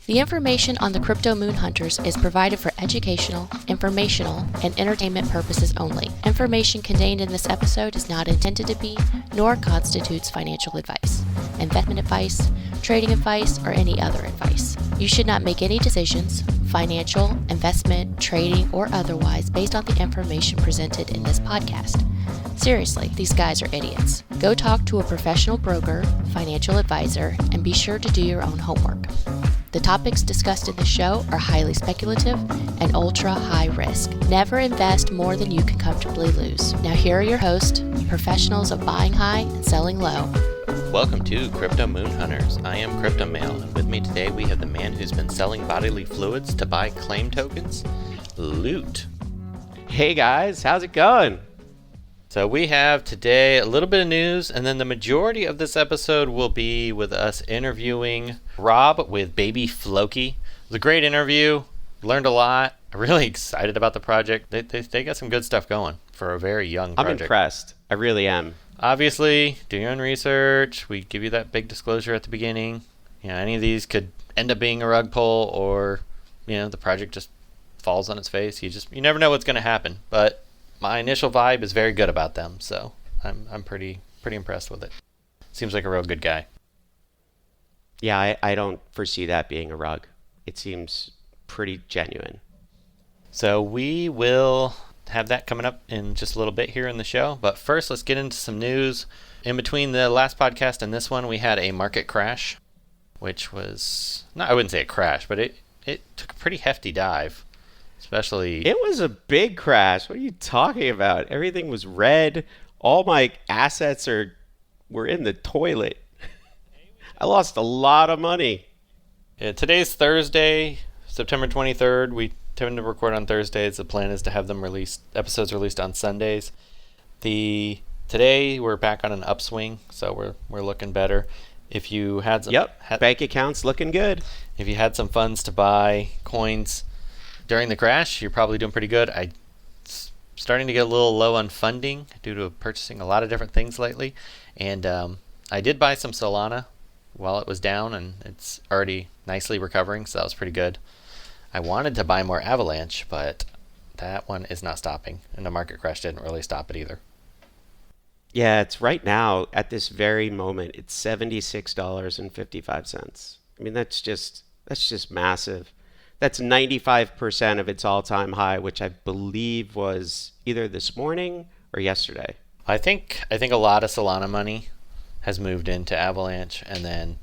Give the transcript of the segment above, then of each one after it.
The information on the Crypto Moon Hunters is provided for educational, informational, and entertainment purposes only. Information contained in this episode is not intended to be, nor constitutes financial advice, investment advice, trading advice, or any other advice. You should not make any decisions, financial, investment, trading, or otherwise, based on the information presented in this podcast. Seriously, these guys are idiots. Go talk to a professional broker, financial advisor, and be sure to do your own homework. The topics discussed in the show are highly speculative and ultra high risk. Never invest more than you can comfortably lose. Now here are your hosts, professionals of buying high and selling low. Welcome to Crypto Moon Hunters. I am Crypto Mail, and with me today we have the man who's been selling bodily fluids to buy claim tokens, Loot. Hey guys, how's it going? So we have today a little bit of news, and then the majority of this episode will be with us interviewing Rob with Baby Floki. It was a great interview. Learned a lot. I'm really excited about the project. They got some good stuff going for a very young project. I'm impressed. I really am. Obviously, do your own research. We give you that big disclosure at the beginning. You know, any of these could end up being a rug pull, or the project just falls on its face. You never know what's going to happen, but my initial vibe is very good about them, so I'm pretty impressed with it. Seems like a real good guy. Yeah, I don't foresee that being a rug. It seems pretty genuine. So we will have that coming up in just a little bit here in the show, but first let's get into some news. In between the last podcast and this one, we had a market crash, which was, I wouldn't say a crash, but it took a pretty hefty dive. Especially, it was a big crash. What are you talking about? Everything was red. All my assets were in the toilet. I lost a lot of money. Yeah, today's Thursday, September 23rd. We tend to record on Thursdays. The plan is to have them episodes released on Sundays. Today we're back on an upswing, so we're looking better. If you had some bank accounts looking good. If you had some funds to buy coins during the crash, you're probably doing pretty good. I'm starting to get a little low on funding due to purchasing a lot of different things lately. And I did buy some Solana while it was down, and it's already nicely recovering, so that was pretty good. I wanted to buy more Avalanche, but that one is not stopping, and the market crash didn't really stop it either. Yeah, it's right now, at this very moment, it's $76.55. I mean, that's just massive. That's 95% of its all-time high, which I believe was either this morning or yesterday. I think a lot of Solana money has moved into Avalanche, and then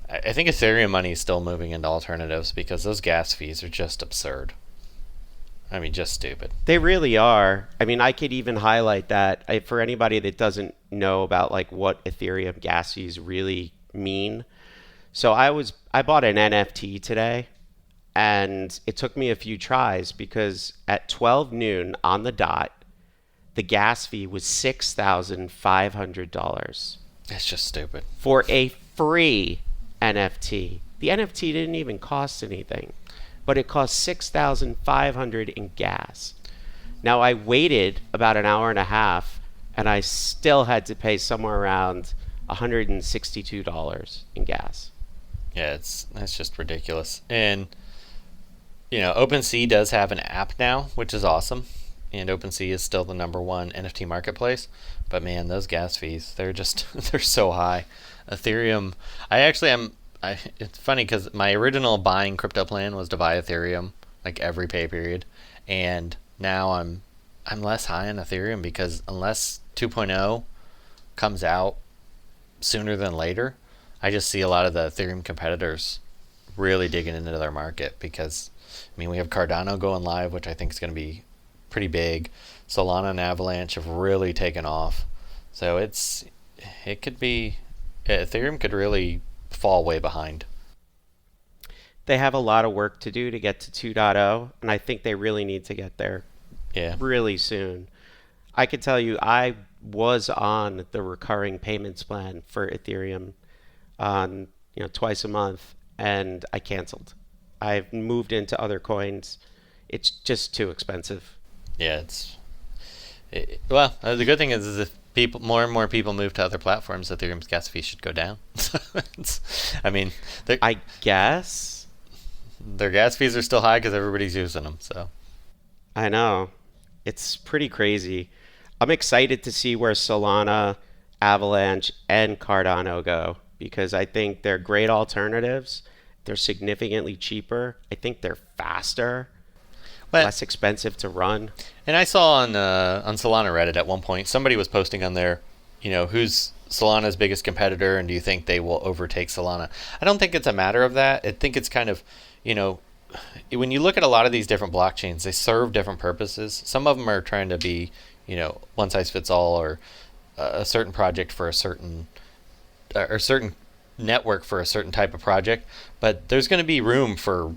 I think Ethereum money is still moving into alternatives because those gas fees are just absurd. I mean, just stupid. They really are. I mean, I could even highlight that for anybody that doesn't know about like what Ethereum gas fees really mean. So I bought an NFT today. And it took me a few tries because at 12 noon on the dot, the gas fee was $6,500. That's just stupid. For a free NFT. The NFT didn't even cost anything, but it cost $6,500 in gas. Now I waited about an hour and a half, and I still had to pay somewhere around $162 in gas. Yeah, that's just ridiculous. And OpenSea does have an app now, which is awesome. And OpenSea is still the number one NFT marketplace. But man, those gas fees, they're so high. Ethereum, it's funny because my original buying crypto plan was to buy Ethereum like every pay period. And now I'm less high on Ethereum because unless 2.0 comes out sooner than later, I just see a lot of the Ethereum competitors really digging into their market because we have Cardano going live, which I think is going to be pretty big. Solana and Avalanche have really taken off. So Ethereum could really fall way behind. They have a lot of work to do to get to 2.0, and I think they really need to get there really soon. I could tell you I was on the recurring payments plan for Ethereum on twice a month, and I canceled. I've moved into other coins. It's just too expensive. Yeah, the good thing is if more and more people move to other platforms, Ethereum's gas fee should go down. I guess. their gas fees are still high because everybody's using them. So I know. It's pretty crazy. I'm excited to see where Solana, Avalanche, and Cardano go because I think they're great alternatives. They're significantly cheaper. I think they're faster, less expensive to run. And I saw on Solana Reddit at one point, somebody was posting on there, who's Solana's biggest competitor and do you think they will overtake Solana? I don't think it's a matter of that. I think it's kind of, when you look at a lot of these different blockchains, they serve different purposes. Some of them are trying to be, one size fits all, or a certain project for a certain network for a certain type of project. But there's going to be room for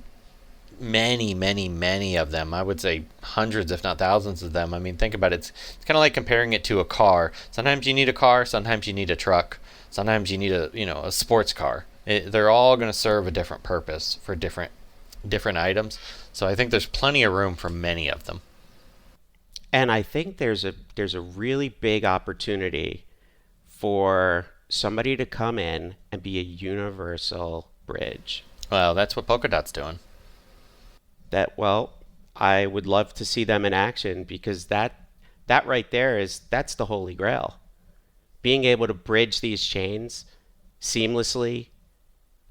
many, many, many of them. I would say hundreds, if not thousands of them. I mean, think about it. It's kind of like comparing it to a car. Sometimes you need a car. Sometimes you need a truck. Sometimes you need a sports car. They're all going to serve a different purpose for different items. So I think there's plenty of room for many of them. And I think there's a really big opportunity for somebody to come in and be a universal bridge. Well, that's what Polkadot's doing. I would love to see them in action because that right there that's the holy grail. Being able to bridge these chains seamlessly,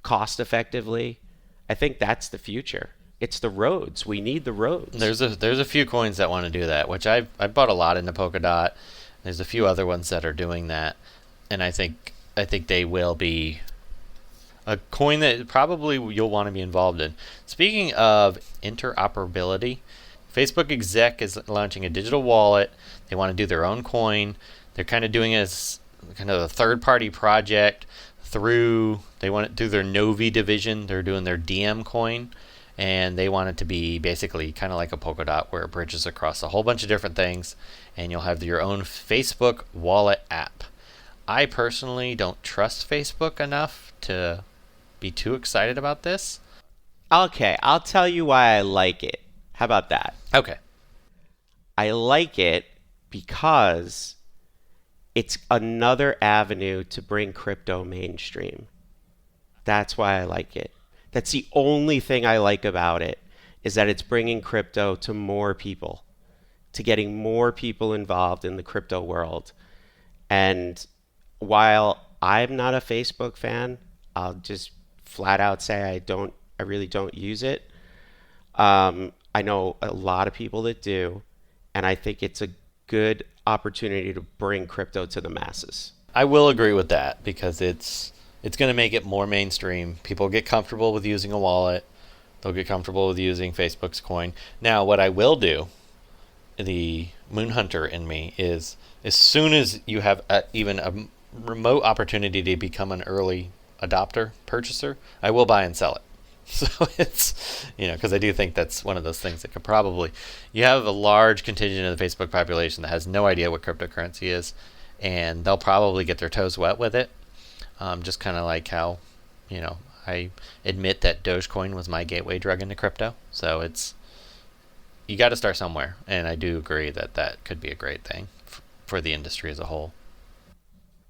cost effectively, I think that's the future. It's the roads. We need the roads. There's a few coins that want to do that, which I bought a lot into Polkadot. There's a few other ones that are doing that, and I think they will be a coin that probably you'll want to be involved in. Speaking of interoperability, Facebook exec is launching a digital wallet. They want to do their own coin. They're kind of doing it as kind of a third-party project through their Novi division. They're doing their DM coin, and they want it to be basically kind of like a Polkadot where it bridges across a whole bunch of different things, and you'll have your own Facebook wallet app. I personally don't trust Facebook enough to be too excited about this. Okay, I'll tell you why I like it. How about that? Okay. I like it because it's another avenue to bring crypto mainstream. That's why I like it. That's the only thing I like about it, is that it's bringing crypto to more people, to getting more people involved in the crypto world. And while I'm not a Facebook fan, I'll just flat out say I really don't use it. I know a lot of people that do, and I think it's a good opportunity to bring crypto to the masses. I will agree with that because it's going to make it more mainstream. People get comfortable with using a wallet. They'll get comfortable with using Facebook's coin. Now, what I will do, the moon hunter in me, is as soon as you have even a remote opportunity to become an early adopter purchaser, I will buy and sell it. So it's, because I do think that's one of those things that could probably, you have a large contingent of the Facebook population that has no idea what cryptocurrency is, and they'll probably get their toes wet with it. Just kind of like how, I admit that Dogecoin was my gateway drug into crypto. So you got to start somewhere. And I do agree that could be a great thing for the industry as a whole.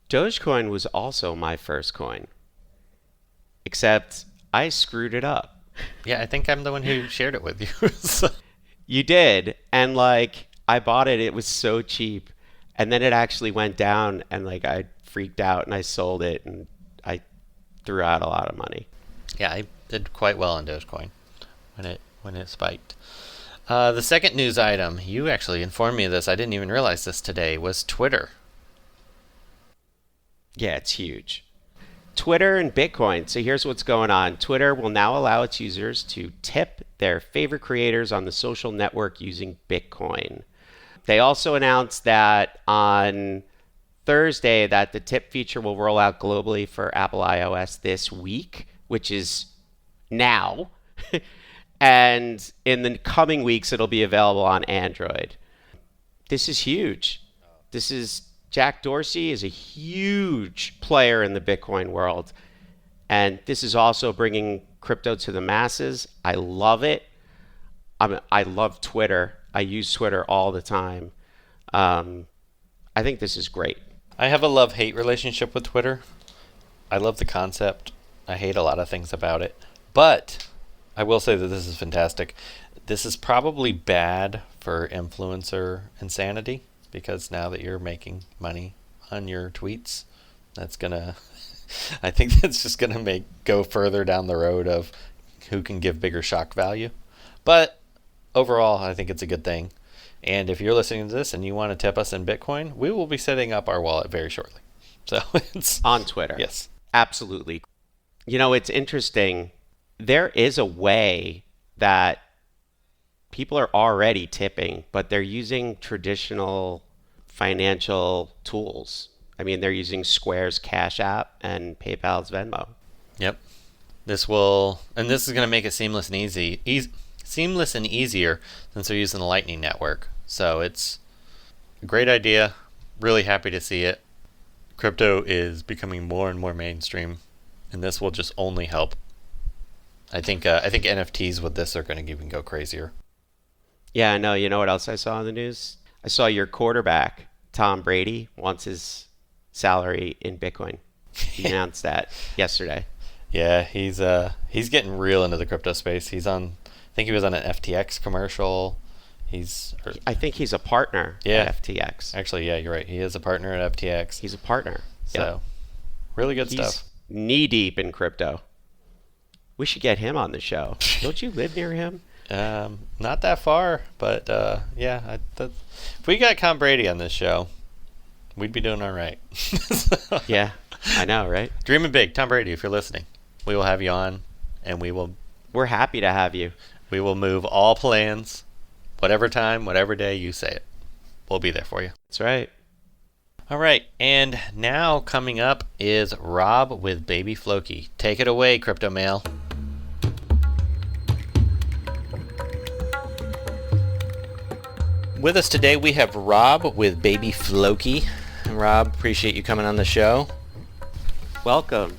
Dogecoin was also my first coin, except I screwed it up. Yeah, I think I'm the one who shared it with you. So. You did. And I bought it. It was so cheap. And then it actually went down and I freaked out and I sold it and I threw out a lot of money. Yeah, I did quite well in Dogecoin when it spiked. The second news item, you actually informed me of this, I didn't even realize this today, was Twitter. Yeah, it's huge. Twitter and Bitcoin. So here's what's going on. Twitter will now allow its users to tip their favorite creators on the social network using Bitcoin. They also announced that on Thursday that the tip feature will roll out globally for Apple iOS this week, which is now. And in the coming weeks, it'll be available on Android. This is huge. Jack Dorsey is a huge player in the Bitcoin world. And this is also bringing crypto to the masses. I love it. I love Twitter. I use Twitter all the time. I think this is great. I have a love-hate relationship with Twitter. I love the concept. I hate a lot of things about it. But I will say that this is fantastic. This is probably bad for influencer insanity, because now that you're making money on your tweets, that's gonna I think that's just gonna go further down the road of who can give bigger shock value. But overall, I think it's a good thing. And if you're listening to this and you want to tip us in Bitcoin, we will be setting up our wallet very shortly. So it's on Twitter. Yes. Absolutely. It's interesting. There is a way that people are already tipping, but they're using traditional financial tools. I mean, they're using Square's Cash App and PayPal's Venmo. Yep. This is going to make it seamless and easier since they're using the Lightning Network. So it's a great idea. Really happy to see it. Crypto is becoming more and more mainstream, and this will just only help. I think NFTs with this are going to even go crazier. Yeah, I know. You know what else I saw in the news? I saw your quarterback, Tom Brady, wants his salary in Bitcoin. He announced that yesterday. Yeah, he's getting real into the crypto space. I think he was on an FTX commercial. I think he's a partner at FTX. Actually, yeah, you're right. He is a partner at FTX. He's a partner. So, really good stuff. Knee deep in crypto. We should get him on the show. Don't you live near him? Not that far, but if we got Tom Brady on this show, we'd be doing all right. Yeah, I know, right? Dreaming big, Tom Brady. If you're listening, we will have you on, and we're happy to have you. We will move all plans, whatever time, whatever day you say it. We'll be there for you. That's right. All right, and now coming up is Rob with Baby Floki. Take it away, Crypto Mail. With us today, we have Rob with Baby Floki. Rob, appreciate you coming on the show. Welcome.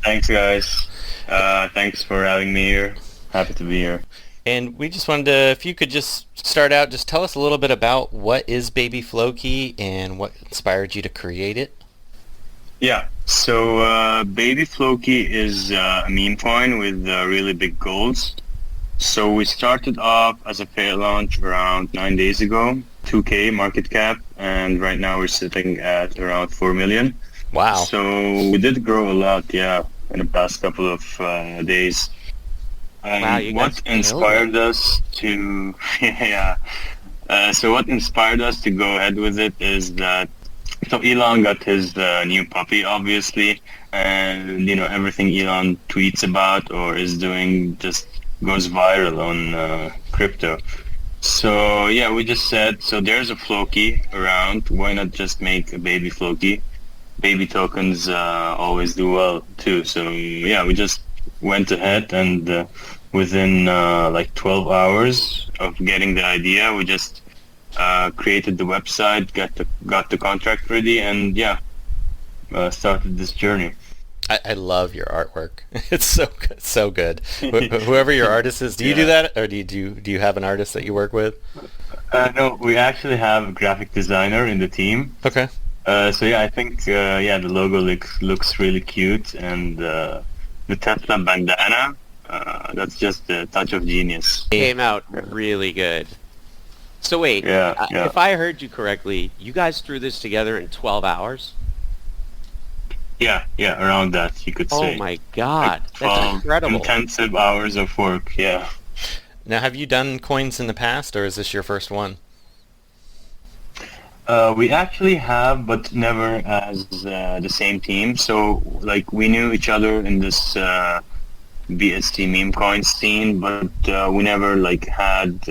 Thanks, guys. Thanks for having me here. Happy to be here. And we just wanted to, if you could just start out, just tell us a little bit about what is Baby Floki and what inspired you to create it. Yeah, so Baby Floki is a meme coin with really big goals. So we started off as a fair launch around 9 days ago, 2K market cap, and right now we're sitting at around 4 million. Wow. So we did grow a lot, in the past couple of days. Wow, what inspired us to so what inspired us to go ahead with it is that Elon got his new puppy, obviously, and everything Elon tweets about or is doing just goes viral on crypto. So we just said, so there's a Floki around, why not just make a Baby Floki? Baby tokens always do well too. So we just went ahead and within 12 hours of getting the idea, we just created the website, got the contract ready, and started this journey. I love your artwork. It's so good. Whoever your artist is, do you do that, or do you have an artist that you work with? No, we actually have a graphic designer in the team. Okay. I think the logo looks really cute, and the Tesla bandana, that's just a touch of genius. Came out really good. So wait, if I heard you correctly, you guys threw this together in 12 hours? Yeah, around that, you could say. Oh my God, that's incredible. Intensive hours of work, yeah. Now, have you done coins in the past, or is this your first one? We actually have, but never as the same team. So, we knew each other in this BST meme coin scene, but we never, had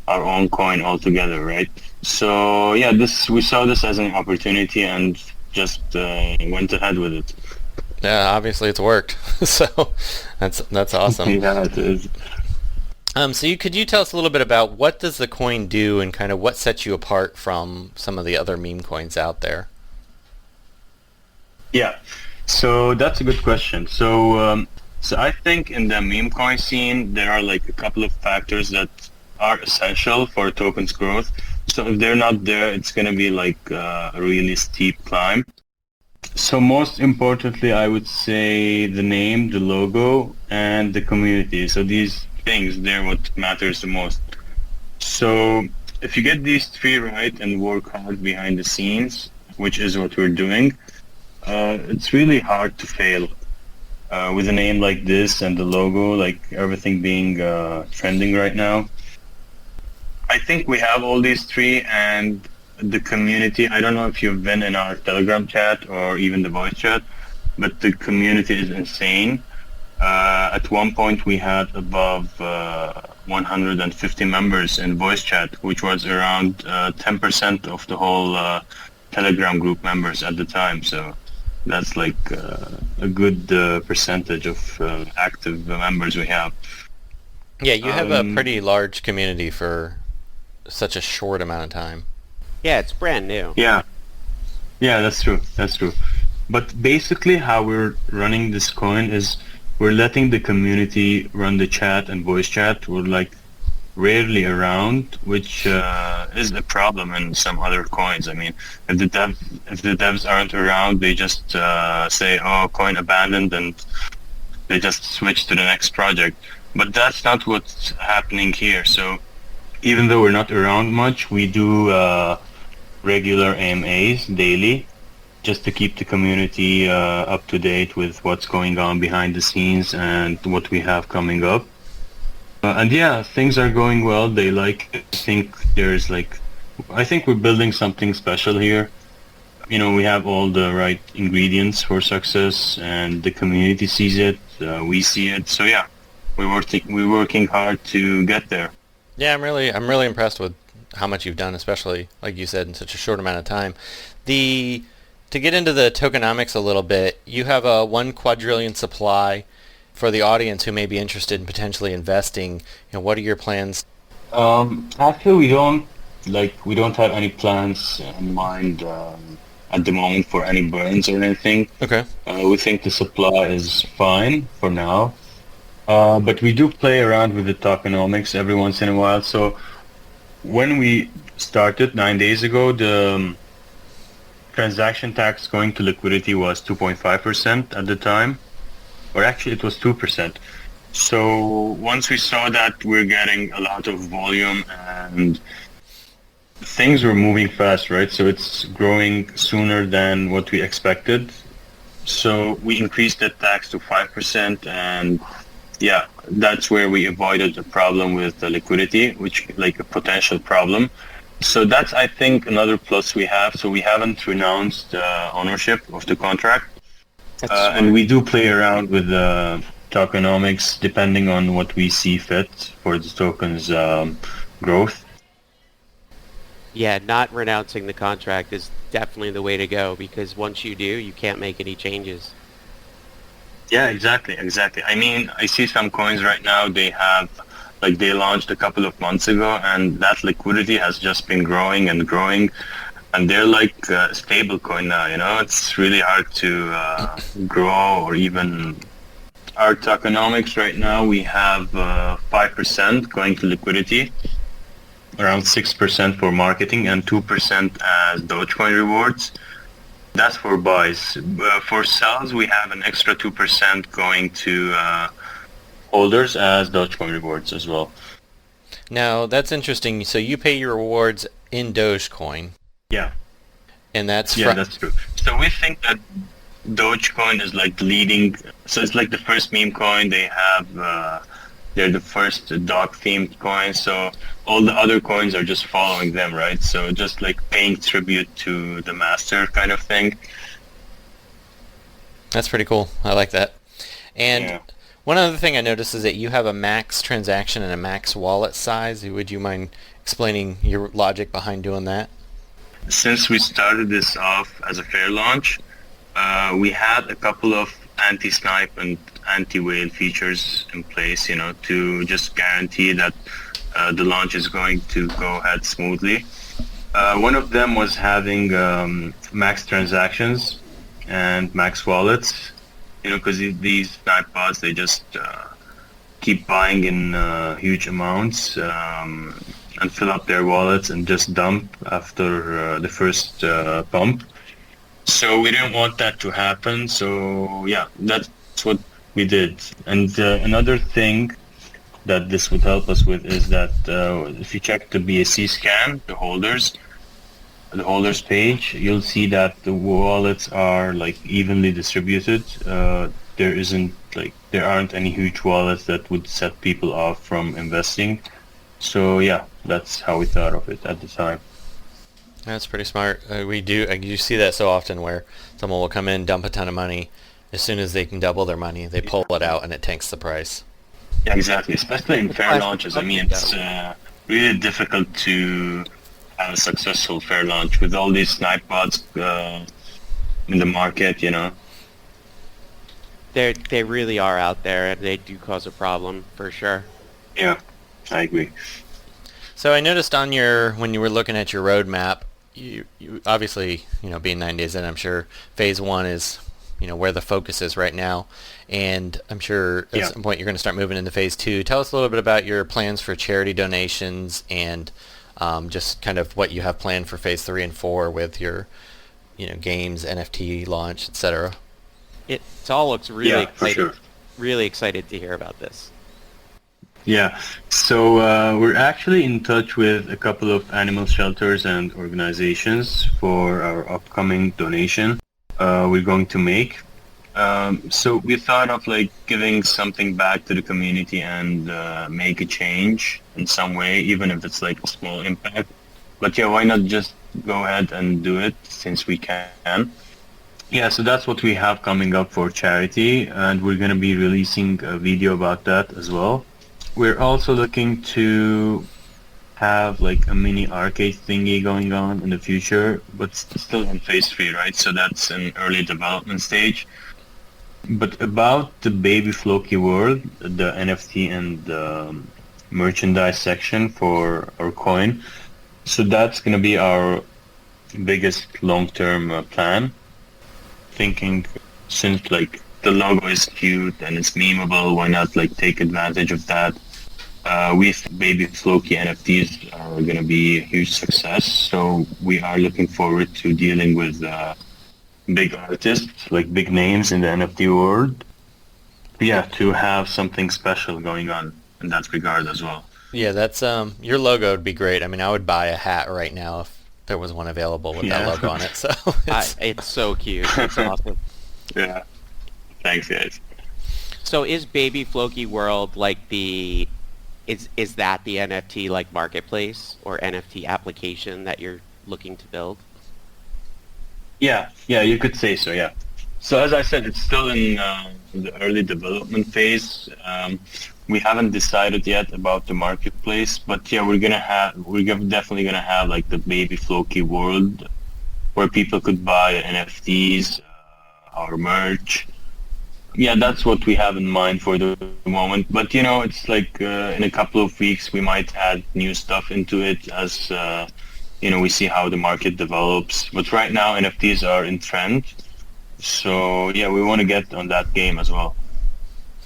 our own coin altogether, right? So, we saw this as an opportunity and just went ahead with it. Yeah, obviously it's worked. So, that's awesome. Yeah, it is. So could you tell us a little bit about what does the coin do and kind of what sets you apart from some of the other meme coins out there? Yeah, so that's a good question. So I think in the meme coin scene, there are a couple of factors that are essential for a token's growth. So if they're not there, it's going to be a really steep climb. So most importantly, I would say the name, the logo, and the community. So these things, they're what matters the most. So if you get these three right and work hard behind the scenes, which is what we're doing, it's really hard to fail. With a name like this and the logo, like everything being trending right now. I think we have all these three, and the community, I don't know if you've been in our Telegram chat or even the voice chat, but the community is insane. At one point we had above 150 members in voice chat, which was around 10% of the whole Telegram group members at the time. So that's like a good percentage of active members we have. Yeah, you have a pretty large community for such a short amount of time. Yeah, it's brand new. Yeah, that's true. That's true. But basically how we're running this coin is we're letting the community run the chat and voice chat. We're like rarely around, which is a problem in some other coins. I mean, if the devs aren't around, they just say, "Oh, coin abandoned," and they just switch to the next project. But that's not what's happening here. So even though we're not around much, we do regular AMAs daily, just to keep the community up to date with what's going on behind the scenes and what we have coming up. And yeah, things are going well. They like it. I think we're building something special here. You know, we have all the right ingredients for success, and the community sees it. We see it. So yeah, we're working hard to get there. Yeah, I'm really impressed with how much you've done, especially like you said in such a short amount of time. To get into the tokenomics a little bit, you have a 1 quadrillion supply. For the audience who may be interested in potentially investing, what are your plans? Actually, we don't have any plans in mind at the moment for any burns or anything. Okay. We think the supply is fine for now, but we do play around with the tokenomics every once in a while. So when we started 9 days ago, the transaction tax going to liquidity was 2.5% at the time. Or actually it was 2%. So once we saw that we're getting a lot of volume and things were moving fast, right? So it's growing sooner than what we expected. So we increased that tax to 5%, and yeah, that's where we avoided the problem with the liquidity, which like a potential problem. So that's, I think, another plus we have. So we haven't renounced ownership of the contract. And we do play around with the tokenomics depending on what we see fit for the token's growth. Yeah, not renouncing the contract is definitely the way to go, because once you do, you can't make any changes. Yeah, exactly. I mean, I see some coins right now, they launched a couple of months ago, and that liquidity has just been growing and growing. And they're like a stable coin now, it's really hard to grow or even... Our tokenomics right now, we have 5% going to liquidity, around 6% for marketing, and 2% as Dogecoin rewards. That's for buys. For sells, we have an extra 2% going to holders as Dogecoin rewards as well. Now, that's interesting. So you pay your rewards in Dogecoin. Yeah. And that's that's true. So we think that Dogecoin is like leading. So it's like the first meme coin. They have they're the first dog themed coin. So all the other coins are just following them, right? So just like paying tribute to the master kind of thing. That's pretty cool. I like that. And one other thing I noticed is that you have a max transaction and a max wallet size. Would you mind explaining your logic behind doing that? Since we started this off as a fair launch, we had a couple of anti-snipe and anti-whale features in place, to just guarantee that the launch is going to go ahead smoothly. One of them was having max transactions and max wallets, because these snipe bots, they just keep buying in huge amounts and fill up their wallets and just dump after the first pump. So we didn't want that to happen. So yeah, that's what we did. And another thing that this would help us with is that if you check the BSC scan, the holders page, you'll see that the wallets are like evenly distributed. There aren't any huge wallets that would set people off from investing. So yeah, that's how we thought of it at the time. That's pretty smart. You see that so often where someone will come in, dump a ton of money. As soon as they can double their money, they pull it out and it tanks the price. Yeah, exactly. Especially in fair launches. I mean, it's really difficult to have a successful fair launch with all these snipe bots in the market, you know. They really are out there, and they do cause a problem for sure. Yeah, I agree. So I noticed when you were looking at your roadmap, you obviously, being 9 days in, I'm sure phase 1 is, where the focus is right now. And I'm sure at some point you're going to start moving into phase 2. Tell us a little bit about your plans for charity donations and just kind of what you have planned for phase 3 and 4 with your, games, NFT launch, etc. It all looks really exciting. For sure. Really excited to hear about this. Yeah, so we're actually in touch with a couple of animal shelters and organizations for our upcoming donation we're going to make. So we thought of giving something back to the community and make a change in some way, even if it's a small impact. But yeah, why not just go ahead and do it since we can? Yeah, so that's what we have coming up for charity, and we're going to be releasing a video about that as well. We're also looking to have a mini arcade thingy going on in the future, but still in phase 3, right? So that's an early development stage. But about the Baby Floki world, the NFT and the merchandise section for our coin, so that's going to be our biggest long-term plan. Thinking since the logo is cute and it's memeable, why not take advantage of that? With Baby Floki NFTs are going to be a huge success, so we are looking forward to dealing with big artists, big names in the NFT world. Yeah, to have something special going on in that regard as well. Yeah, that's your logo would be great. I mean, I would buy a hat right now if there was one available with that logo on it. So it's so cute. It's awesome. Yeah. Thanks, guys. So is Baby Floki World is that the NFT marketplace or NFT application that you're looking to build? Yeah, you could say so, yeah. So as I said, it's still in the early development phase. We haven't decided yet about the marketplace, but yeah, we're definitely gonna have the Baby Floki World where people could buy NFTs, our merch. Yeah, that's what we have in mind for the moment. But it's in a couple of weeks we might add new stuff into it as we see how the market develops. But right now NFTs are in trend, so yeah, we want to get on that game as well.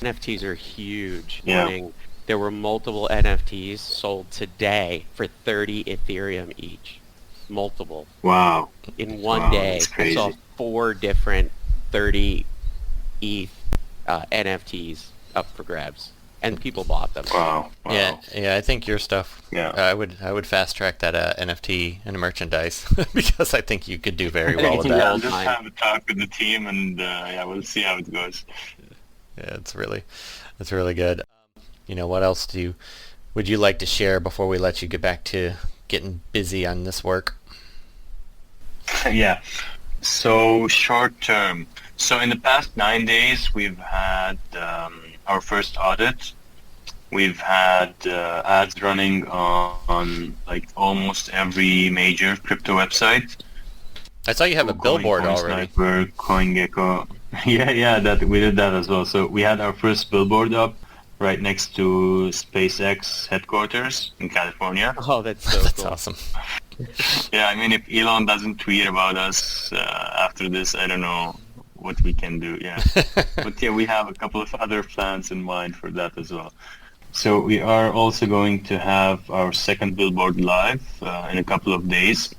NFTs are huge. Yeah. There were multiple NFTs sold today for 30 Ethereum each. Multiple. Wow. In one day, I saw 4 different 30 ETH NFTs up for grabs, and people bought them. Wow. Yeah. I think your stuff. Yeah. I would fast track that NFT and merchandise because I think you could do very well with that. I'll just have a talk with the team, and we'll see how it goes. Yeah, it's really good. What else would you like to share before we let you get back to getting busy on this work? Yeah. So short term. So in the past 9 days, we've had our first audit. We've had ads running on almost every major crypto website. I saw you have a billboard already. Sniper, CoinGecko. Yeah, that we did that as well. So we had our first billboard up right next to SpaceX headquarters in California. Oh, that's so That's cool. awesome. Yeah, I mean, if Elon doesn't tweet about us after this, I don't know what we can do. Yeah, but yeah, we have a couple of other plans in mind for that as well. So we are also going to have our second billboard live in a couple of days,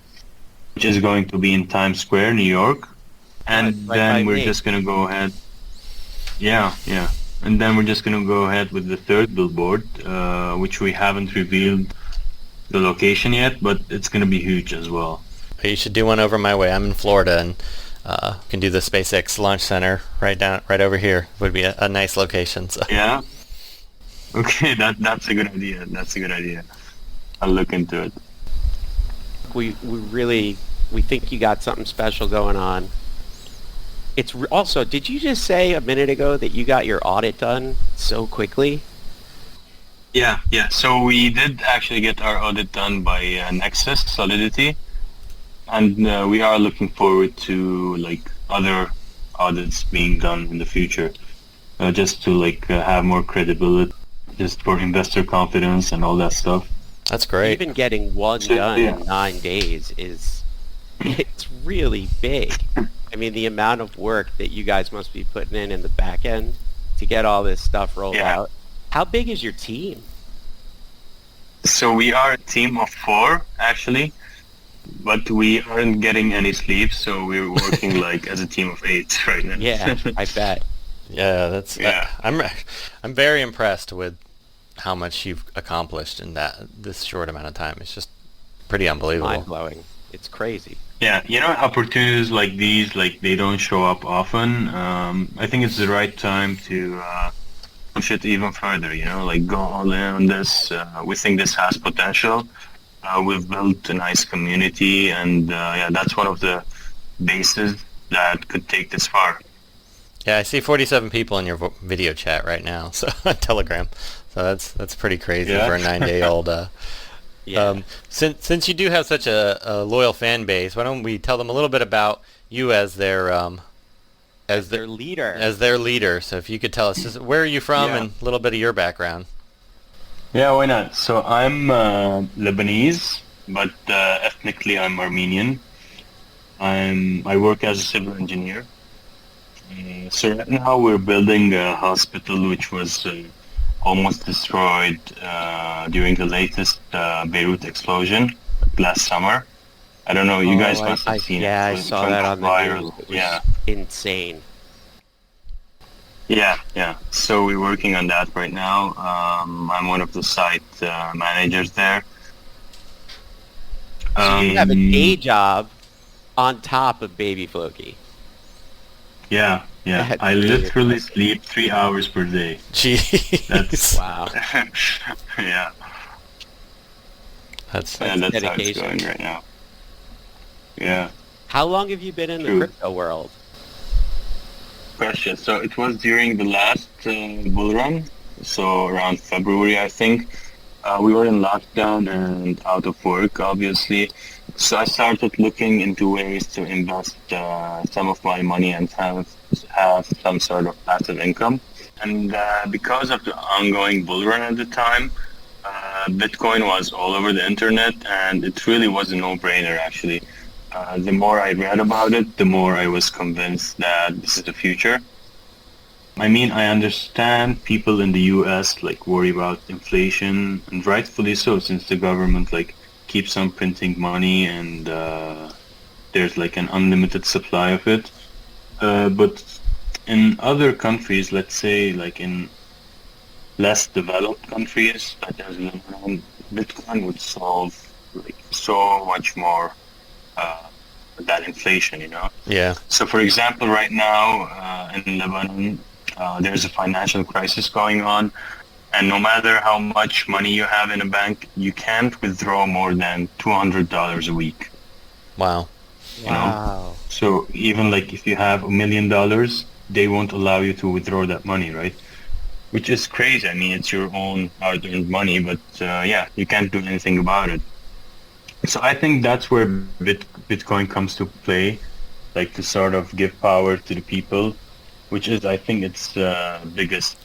which is going to be in Times Square, New York. And right then by we're me. just gonna go ahead. Yeah, yeah. And then we're just gonna go ahead with the third billboard, which we haven't revealed the location yet, but it's gonna be huge as well. You should do one over my way. I'm in Florida, and can do the SpaceX Launch Center right over here. Would be a nice location. So. Yeah. Okay, that's a good idea. That's a good idea. I'll look into it. We think you got something special going on. It's also, did you just say a minute ago that you got your audit done so quickly? Yeah, yeah. So we did actually get our audit done by Nexus Solidity, and we are looking forward to like other audits being done in the future, just to have more credibility, just for investor confidence and all that stuff. That's great. Even getting one done in 9 days it's really big. I mean, the amount of work that you guys must be putting in the back end to get all this stuff rolled out. How big is your team? So we are a team of 4, actually, but we aren't getting any sleep, so we're working as a team of 8 right now. Yeah, I bet. Yeah, that's. Yeah. I'm very impressed with how much you've accomplished in this short amount of time. It's just pretty unbelievable. Mind-blowing. It's crazy. Yeah, opportunities like these, they don't show up often. I think it's the right time to push it even further, go all in on this. We think this has potential. We've built a nice community, and that's one of the bases that could take this far. Yeah, I see 47 people in your video chat right now, so on Telegram. So that's pretty crazy for a 9-day-old. Yeah. Since you do have such a loyal fan base, why don't we tell them a little bit about you as their leader. As their leader. So if you could tell us, just where are you from and a little bit of your background. Yeah, why not? So I'm Lebanese, but ethnically I'm Armenian. I work as a civil engineer. So right now we're building a hospital which was almost destroyed during the latest Beirut explosion last summer. I don't know, you guys must have seen it. Yeah, I saw that on the news. It was insane. Yeah. So we're working on that right now. I'm one of the site managers there. So you have a day job on top of Baby Floki. Yeah. I literally sleep 3 hours per day. Jeez. That's wow. Yeah. That's how it's going right now. Yeah. How long have you been in the crypto world? Question. So it was during the last bull run, so around February, I think. We were in lockdown and out of work, obviously. So I started looking into ways to invest some of my money and have some sort of passive income. And because of the ongoing bull run at the time, Bitcoin was all over the internet, and it really was a no-brainer, actually. The more I read about it, the more I was convinced that this is the future. I mean, I understand people in the US worry about inflation, and rightfully so, since the government keeps on printing money and there's an unlimited supply of it. But in other countries, let's say in less developed countries such as Lebanon, Bitcoin would solve so much more that inflation, Yeah. So for example, right now in Lebanon, there's a financial crisis going on, and no matter how much money you have in a bank, you can't withdraw more than $200 a week. Wow. Wow. So even if you have $1 million, they won't allow you to withdraw that money, right? Which is crazy. I mean, it's your own hard-earned money, but you can't do anything about it. So I think that's where Bitcoin comes to play, to sort of give power to the people, which is, I think, its biggest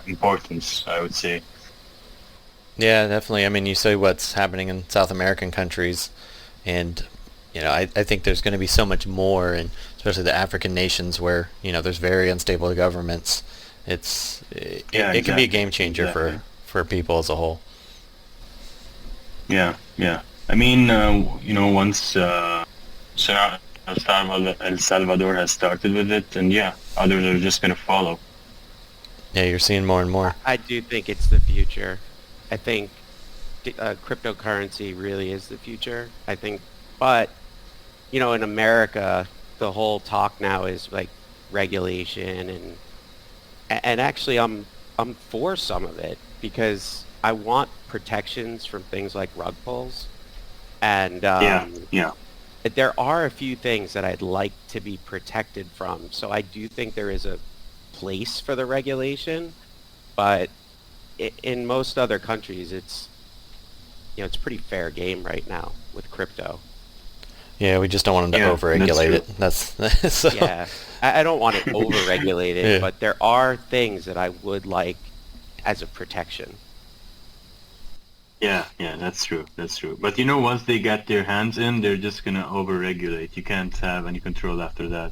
importance, I would say. Yeah, definitely. I mean, you say what's happening in South American countries, and I think there's going to be so much more, and especially the African nations where there's very unstable governments. It can be a game changer for people as a whole. Yeah. I mean, once so El Salvador has started with it, and yeah, others are just going to follow. Yeah, you're seeing more and more. I do think it's the future. I think cryptocurrency really is the future. I think, but in America, the whole talk now is like regulation, and actually, I'm for some of it because I want protections from things like rug pulls, and yeah. there are a few things that I'd like to be protected from. So I do think there is a place for the regulation, but in most other countries, it's pretty fair game right now with crypto. Yeah, we just don't want them to overregulate it. That's so. Yeah, I don't want it overregulated, Yeah. but there are things that I would like as a protection. Yeah, that's true. But once they get their hands in, they're just gonna overregulate. You can't have any control after that.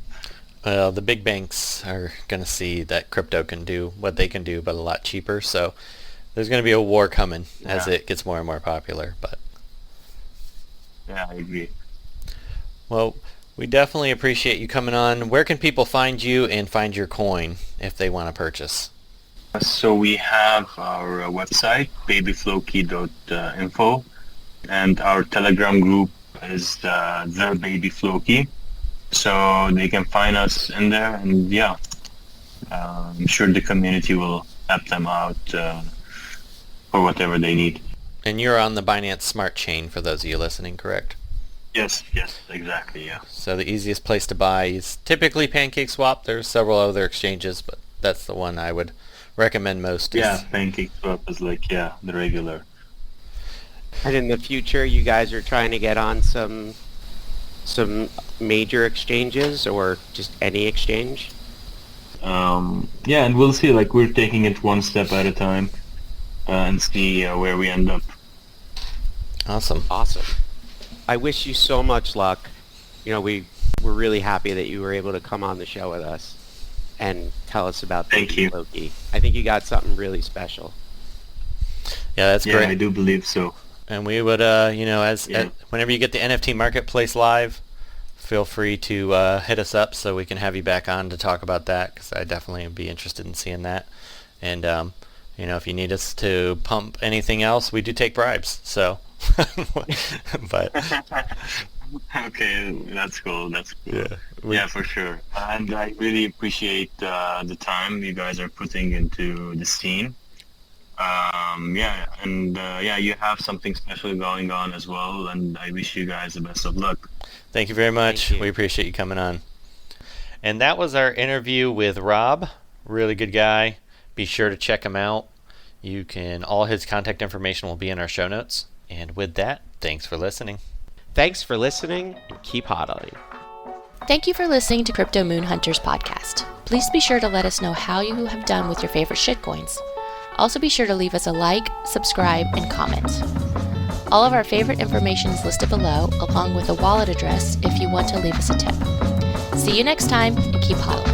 Well, the big banks are going to see that crypto can do what they can do, but a lot cheaper. So there's going to be a war coming as it gets more and more popular. But yeah, I agree. Well, we definitely appreciate you coming on. Where can people find you and find your coin if they want to purchase? So we have our website, babyfloki.info, and our Telegram group is the Baby Floki. So they can find us in there, and I'm sure the community will help them out for whatever they need. And you're on the Binance Smart Chain for those of you listening, correct? Yes, exactly, yeah. So the easiest place to buy is typically PancakeSwap. There's several other exchanges, but that's the one I would recommend most. Yeah, PancakeSwap is the regular. And in the future, you guys are trying to get on some major exchanges or just any exchange? And we'll see. We're taking it one step at a time and see where we end up. Awesome. I wish you so much luck. We're really happy that you were able to come on the show with us and tell us about Baby Floki. I think you got something really special. Yeah, that's great. Yeah, I do believe so. And we would, whenever you get the NFT marketplace live, feel free to hit us up so we can have you back on to talk about that, because I definitely would be interested in seeing that. And if you need us to pump anything else, we do take bribes. So, but okay, that's cool. Yeah, for sure. And I really appreciate the time you guys are putting into the scene. You have something special going on as well, and I wish you guys the best of luck. Thank you very much. We appreciate you coming on. And that was our interview with Rob. Really good guy. Be sure to check him out. All his contact information will be in our show notes. And with that, thanks for listening. Thanks for listening, and keep hodling. Thank you for listening to Crypto Moon Hunters podcast. Please be sure to let us know how you have done with your favorite shitcoins. Also be sure to leave us a like, subscribe, and comment. All of our favorite information is listed below, along with a wallet address if you want to leave us a tip. See you next time, and keep hodling.